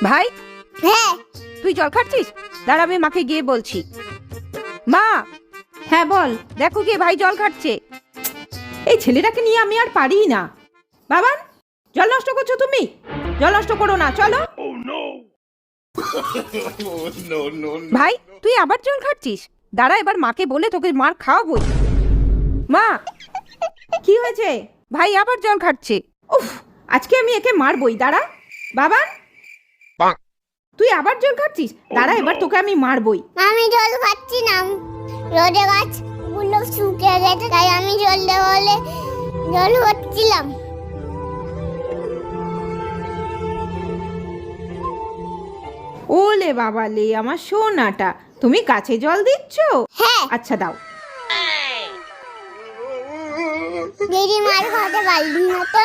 ভাই, হ্যাঁ তুই জল খাচ্ছিস? দাঁড়া, আমি মাকে গিয়ে বলছি। মা, হ্যাঁ বল। দেখো গিয়ে ভাই জল খাচ্ছে। এই ছেলেটাকে নিয়ে আমি আর পারি না। বাবান, জল নষ্ট করছো তুমি? জল নষ্ট করো না, চলো। ভাই, তুই আবার জল খাচ্ছিস? দাঁড়া, এবার মাকে বলে তোকে মার খাওয়াবই। মা, কি হয়েছে? ভাই আবার জল খাচ্ছে। উফ, আজকে আমি একে মারবই। দাঁড়া। বাবান, তুই আবার জল খাচ্ছিস? দাঁড়া, এবার তোকে আমি মারবই। আমি জল খাচ্ছি না, রোদে গাছগুলো শুকিয়ে গেছে তাই আমি জল দেওয়া হলে জল খাচ্ছিলাম। ওলে বাবালে, আমার সোনাটা, তুমি গাছে জল দিচ্ছ? হ্যাঁ, আচ্ছা দাও। দিদি মার খাতে পারলি না তো।